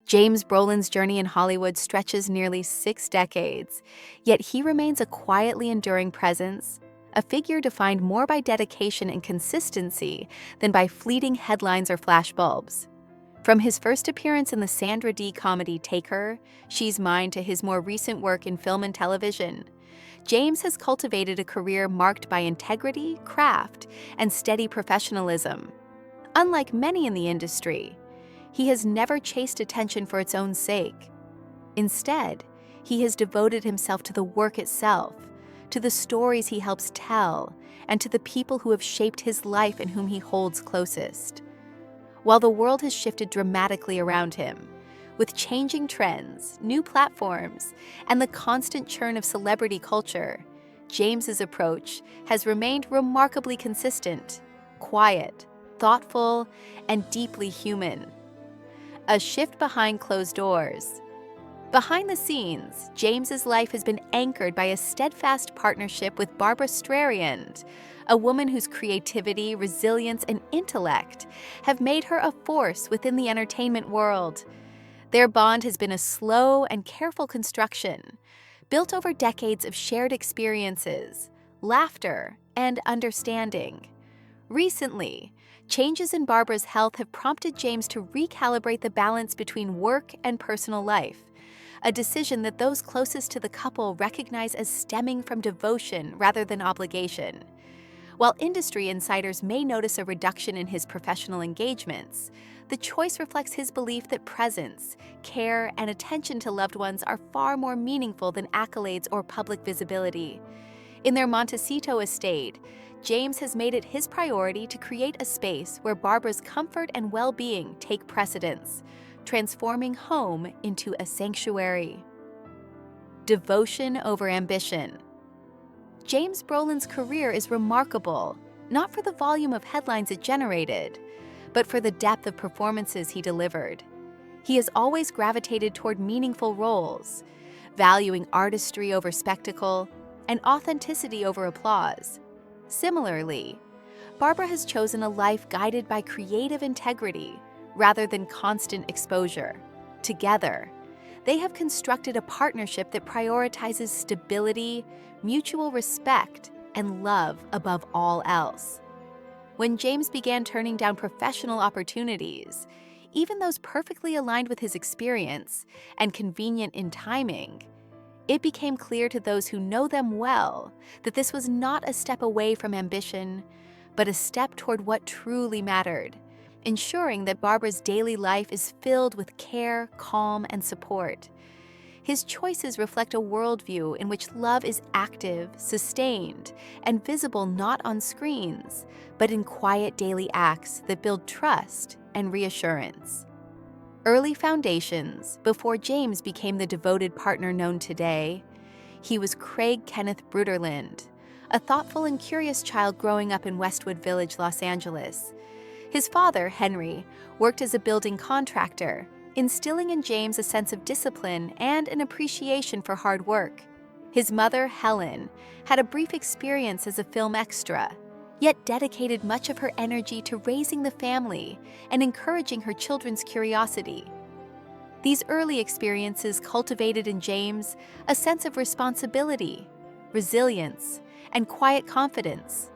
James Brolin's journey in Hollywood stretches nearly 6 decades, yet he remains a quietly enduring presence, a figure defined more by dedication and consistency than by fleeting headlines or flashbulbs. From his first appearance in the Sandra Dee comedy Take Her, She's Mine to his more recent work in film and television, James has cultivated a career marked by integrity, craft, and steady professionalism. Unlike many in the industry, he has never chased attention for its own sake. Instead, he has devoted himself to the work itself, to the stories he helps tell, and to the people who have shaped his life and whom he holds closest. While the world has shifted dramatically around him, with changing trends, new platforms, and the constant churn of celebrity culture, James's approach has remained remarkably consistent, quiet, thoughtful, and deeply human. A shift behind closed doors. Behind the scenes, James's life has been anchored by a steadfast partnership with Barbra Streisand, a woman whose creativity, resilience, and intellect have made her a force within the entertainment world. Their bond has been a slow and careful construction, built over decades of shared experiences, laughter, and understanding. Recently, changes in Barbra's health have prompted James to recalibrate the balance between work and personal life, a decision that those closest to the couple recognize as stemming from devotion rather than obligation. While industry insiders may notice a reduction in his professional engagements, the choice reflects his belief that presence, care, and attention to loved ones are far more meaningful than accolades or public visibility. In their Montecito estate, James has made it his priority to create a space where Barbra's comfort and well-being take precedence, transforming home into a sanctuary. Devotion over ambition. James Brolin's career is remarkable, not for the volume of headlines it generated, but for the depth of performances he delivered. He has always gravitated toward meaningful roles, valuing artistry over spectacle and authenticity over applause. Similarly, Barbra has chosen a life guided by creative integrity rather than constant exposure. Together, they have constructed a partnership that prioritizes stability, mutual respect, and love above all else. When James began turning down professional opportunities, even those perfectly aligned with his experience and convenient in timing, it became clear to those who know them well that this was not a step away from ambition, but a step toward what truly mattered, ensuring that Barbra's daily life is filled with care, calm, and support. His choices reflect a worldview in which love is active, sustained, and visible not on screens, but in quiet daily acts that build trust and reassurance. Early foundations, before James became the devoted partner known today, he was Craig Kenneth Bruderland, a thoughtful and curious child growing up in Westwood Village, Los Angeles. His father, Henry, worked as a building contractor, instilling in James a sense of discipline and an appreciation for hard work. His mother, Helen, had a brief experience as a film extra, yet dedicated much of her energy to raising the family and encouraging her children's curiosity. These early experiences cultivated in James a sense of responsibility, resilience, and quiet confidence,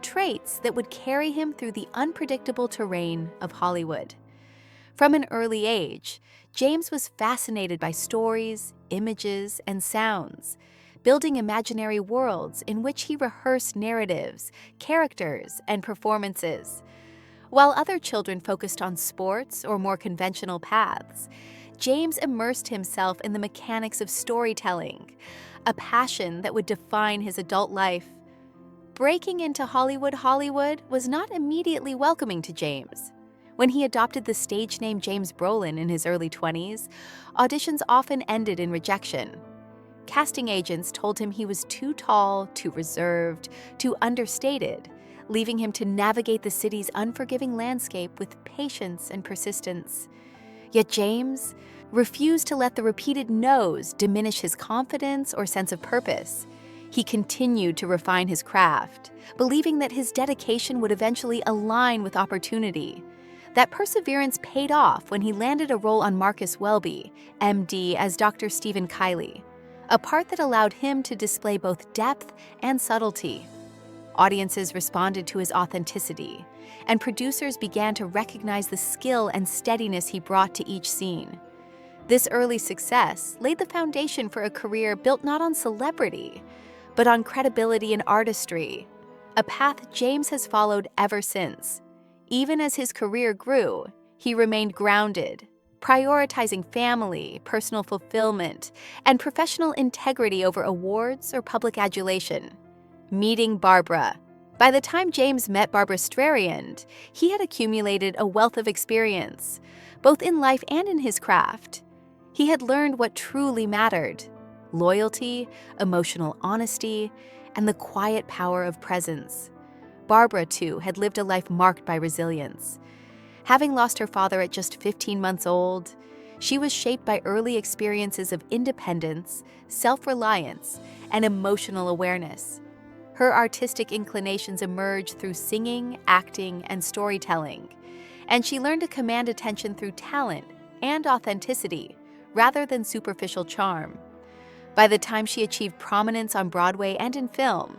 traits that would carry him through the unpredictable terrain of Hollywood. From an early age, James was fascinated by stories, images, and sounds, building imaginary worlds in which he rehearsed narratives, characters, and performances. While other children focused on sports or more conventional paths, James immersed himself in the mechanics of storytelling, a passion that would define his adult life. Breaking into Hollywood was not immediately welcoming to James. When he adopted the stage name James Brolin in his early 20s, auditions often ended in rejection. Casting agents told him he was too tall, too reserved, too understated, leaving him to navigate the city's unforgiving landscape with patience and persistence. Yet James refused to let the repeated no's diminish his confidence or sense of purpose. He continued to refine his craft, believing that his dedication would eventually align with opportunity. That perseverance paid off when he landed a role on Marcus Welby, MD, as Dr. Stephen Kiley, a part that allowed him to display both depth and subtlety. Audiences responded to his authenticity, and producers began to recognize the skill and steadiness he brought to each scene. This early success laid the foundation for a career built not on celebrity, but on credibility and artistry, a path James has followed ever since. Even as his career grew, he remained grounded, prioritizing family, personal fulfillment, and professional integrity over awards or public adulation. Meeting Barbra. By the time James met Barbra Streisand, he had accumulated a wealth of experience, both in life and in his craft. He had learned what truly mattered: loyalty, emotional honesty, and the quiet power of presence. Barbra, too, had lived a life marked by resilience. Having lost her father at just 15 months old, she was shaped by early experiences of independence, self-reliance, and emotional awareness. Her artistic inclinations emerged through singing, acting, and storytelling, and she learned to command attention through talent and authenticity, rather than superficial charm. By the time she achieved prominence on Broadway and in film,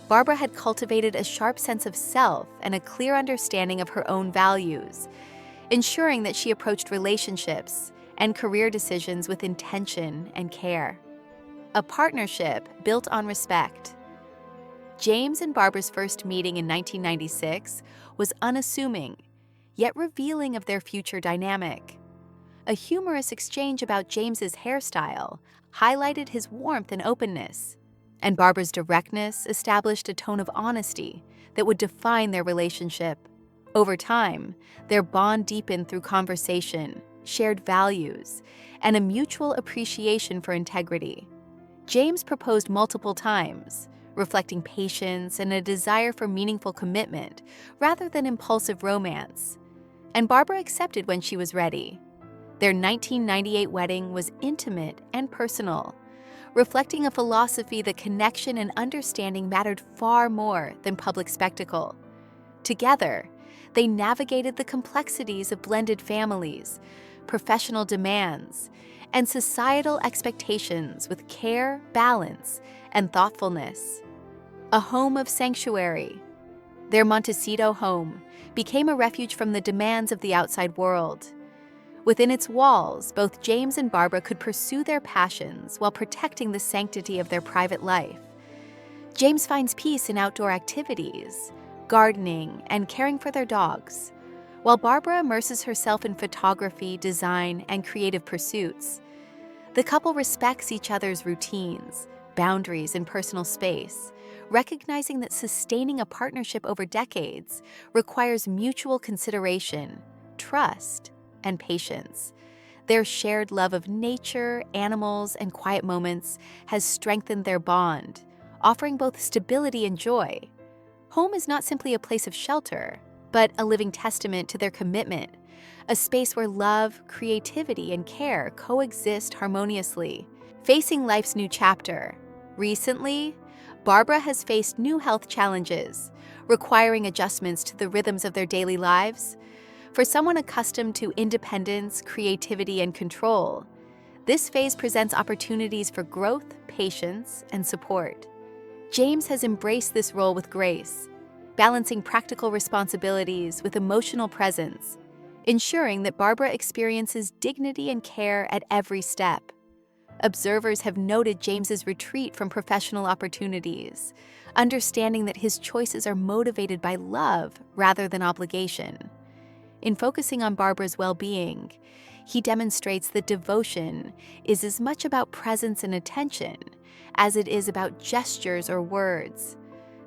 Barbra had cultivated a sharp sense of self and a clear understanding of her own values, ensuring that she approached relationships and career decisions with intention and care. A partnership built on respect. James and Barbra's first meeting in 1996 was unassuming, yet revealing of their future dynamic. A humorous exchange about James's hairstyle highlighted his warmth and openness, and Barbra's directness established a tone of honesty that would define their relationship. Over time, their bond deepened through conversation, shared values, and a mutual appreciation for integrity. James proposed multiple times, reflecting patience and a desire for meaningful commitment rather than impulsive romance, and Barbra accepted when she was ready. Their 1998 wedding was intimate and personal, reflecting a philosophy that connection and understanding mattered far more than public spectacle. Together, they navigated the complexities of blended families, professional demands, and societal expectations with care, balance, and thoughtfulness. A home of sanctuary. Their Montecito home became a refuge from the demands of the outside world. Within its walls, both James and Barbra could pursue their passions while protecting the sanctity of their private life. James finds peace in outdoor activities, gardening, and caring for their dogs, while Barbra immerses herself in photography, design, and creative pursuits. The couple respects each other's routines, boundaries, and personal space, recognizing that sustaining a partnership over decades requires mutual consideration, trust, and patience. Their shared love of nature, animals, and quiet moments has strengthened their bond, offering both stability and joy. Home is not simply a place of shelter, but a living testament to their commitment, a space where love, creativity, and care coexist harmoniously. Facing life's new chapter. Recently, Barbra has faced new health challenges, requiring adjustments to the rhythms of their daily lives. For someone accustomed to independence, creativity, and control, this phase presents opportunities for growth, patience, and support. James has embraced this role with grace, balancing practical responsibilities with emotional presence, ensuring that Barbra experiences dignity and care at every step. Observers have noted James's retreat from professional opportunities, understanding that his choices are motivated by love rather than obligation. In focusing on Barbra's well-being, he demonstrates that devotion is as much about presence and attention as it is about gestures or words.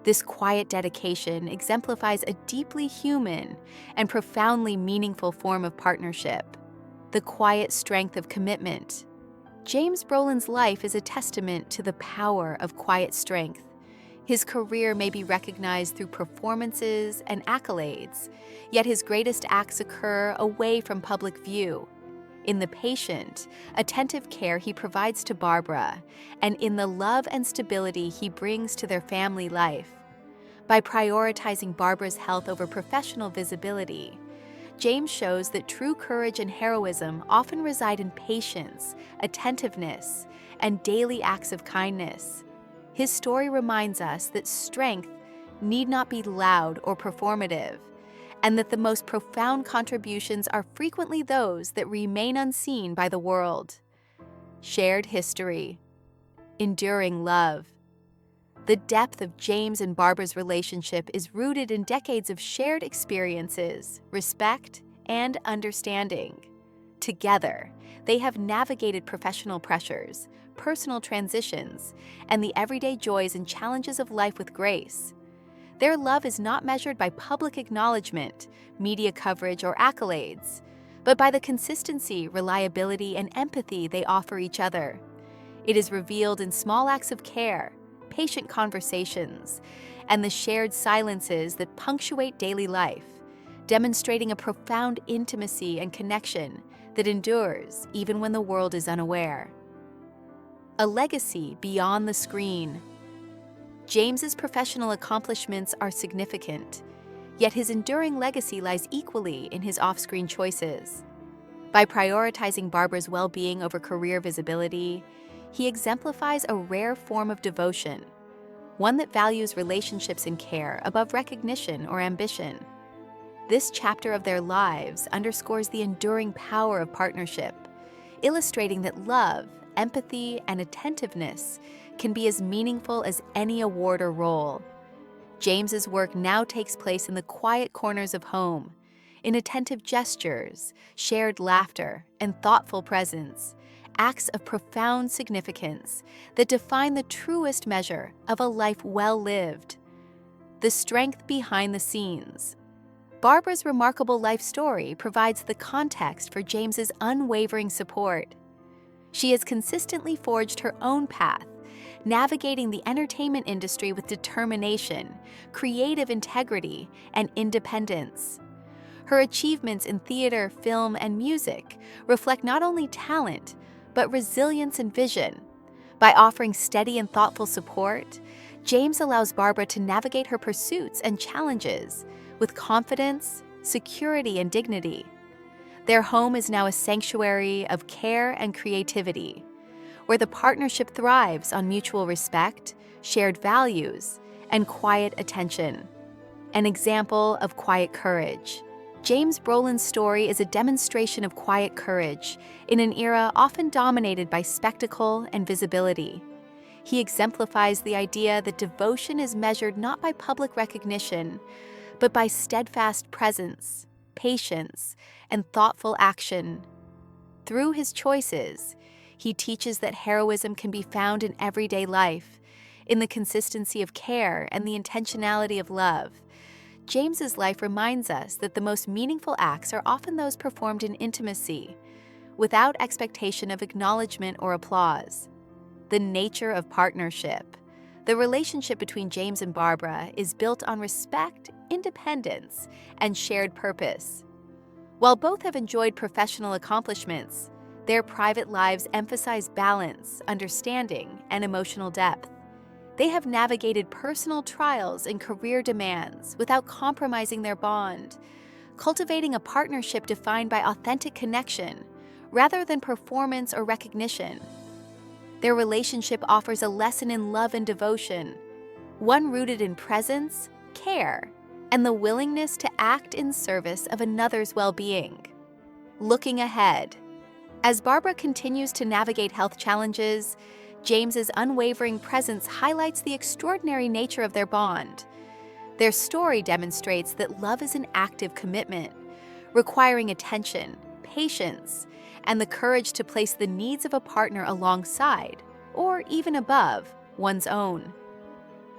This quiet dedication exemplifies a deeply human and profoundly meaningful form of partnership. The quiet strength of commitment. James Brolin's life is a testament to the power of quiet strength. His career may be recognized through performances and accolades, yet his greatest acts occur away from public view, in the patient, attentive care he provides to Barbra, and in the love and stability he brings to their family life. By prioritizing Barbra's health over professional visibility, James shows that true courage and heroism often reside in patience, attentiveness, and daily acts of kindness. His story reminds us that strength need not be loud or performative, and that the most profound contributions are frequently those that remain unseen by the world. Shared history. Enduring love. The depth of James and Barbara's relationship is rooted in decades of shared experiences, respect, and understanding. Together, they have navigated professional pressures, personal transitions, and the everyday joys and challenges of life with grace. Their love is not measured by public acknowledgement, media coverage, or accolades, but by the consistency, reliability, and empathy they offer each other. It is revealed in small acts of care, patient conversations, and the shared silences that punctuate daily life, demonstrating a profound intimacy and connection that endures even when the world is unaware. A legacy beyond the screen. James's professional accomplishments are significant, yet his enduring legacy lies equally in his off-screen choices. By prioritizing Barbara's well-being over career visibility, he exemplifies a rare form of devotion, one that values relationships and care above recognition or ambition. This chapter of their lives underscores the enduring power of partnership, illustrating that love, empathy, and attentiveness can be as meaningful as any award or role. James's work now takes place in the quiet corners of home, in attentive gestures, shared laughter, and thoughtful presence, acts of profound significance that define the truest measure of a life well lived. The strength behind the scenes. Barbara's remarkable life story provides the context for James's unwavering support. She has consistently forged her own path, navigating the entertainment industry with determination, creative integrity, and independence. Her achievements in theater, film, and music reflect not only talent, but resilience and vision. By offering steady and thoughtful support, James allows Barbara to navigate her pursuits and challenges with confidence, security, and dignity. Their home is now a sanctuary of care and creativity, where the partnership thrives on mutual respect, shared values, and quiet attention. An example of quiet courage. James Brolin's story is a demonstration of quiet courage in an era often dominated by spectacle and visibility. He exemplifies the idea that devotion is measured not by public recognition, but by steadfast presence, patience, and thoughtful action. Through his choices, he teaches that heroism can be found in everyday life, in the consistency of care and the intentionality of love. James's life reminds us that the most meaningful acts are often those performed in intimacy, without expectation of acknowledgement or applause. The nature of partnership. The relationship between James and Barbara is built on respect, independence, and shared purpose. While both have enjoyed professional accomplishments, their private lives emphasize balance, understanding, and emotional depth. They have navigated personal trials and career demands without compromising their bond, cultivating a partnership defined by authentic connection rather than performance or recognition. Their relationship offers a lesson in love and devotion, one rooted in presence, care, and the willingness to act in service of another's well-being. Looking ahead. As Barbara continues to navigate health challenges, James's unwavering presence highlights the extraordinary nature of their bond. Their story demonstrates that love is an active commitment, requiring attention, patience, and the courage to place the needs of a partner alongside, or even above, one's own.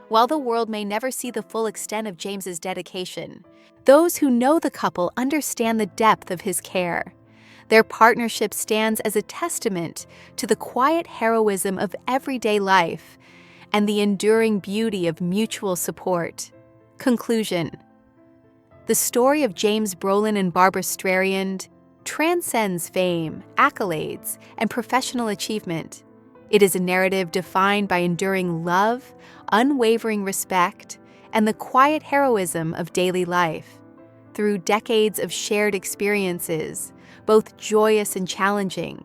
While the world may never see the full extent of James's dedication, those who know the couple understand the depth of his care. Their partnership stands as a testament to the quiet heroism of everyday life and the enduring beauty of mutual support. Conclusion. The story of James Brolin and Barbra Streisand transcends fame, accolades, and professional achievement. It is a narrative defined by enduring love, unwavering respect, and the quiet heroism of daily life. Through decades of shared experiences, both joyous and challenging,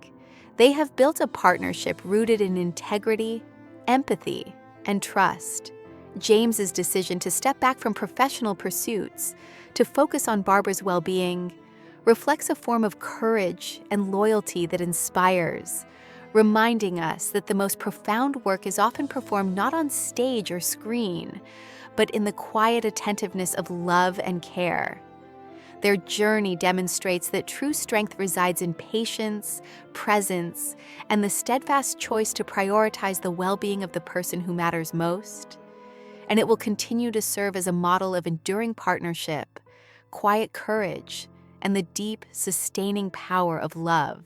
they have built a partnership rooted in integrity, empathy, and trust. James's decision to step back from professional pursuits to focus on Barbra's well-being reflects a form of courage and loyalty that inspires, reminding us that the most profound work is often performed not on stage or screen, but in the quiet attentiveness of love and care. Their journey demonstrates that true strength resides in patience, presence, and the steadfast choice to prioritize the well-being of the person who matters most. And it will continue to serve as a model of enduring partnership, quiet courage, and the deep, sustaining power of love.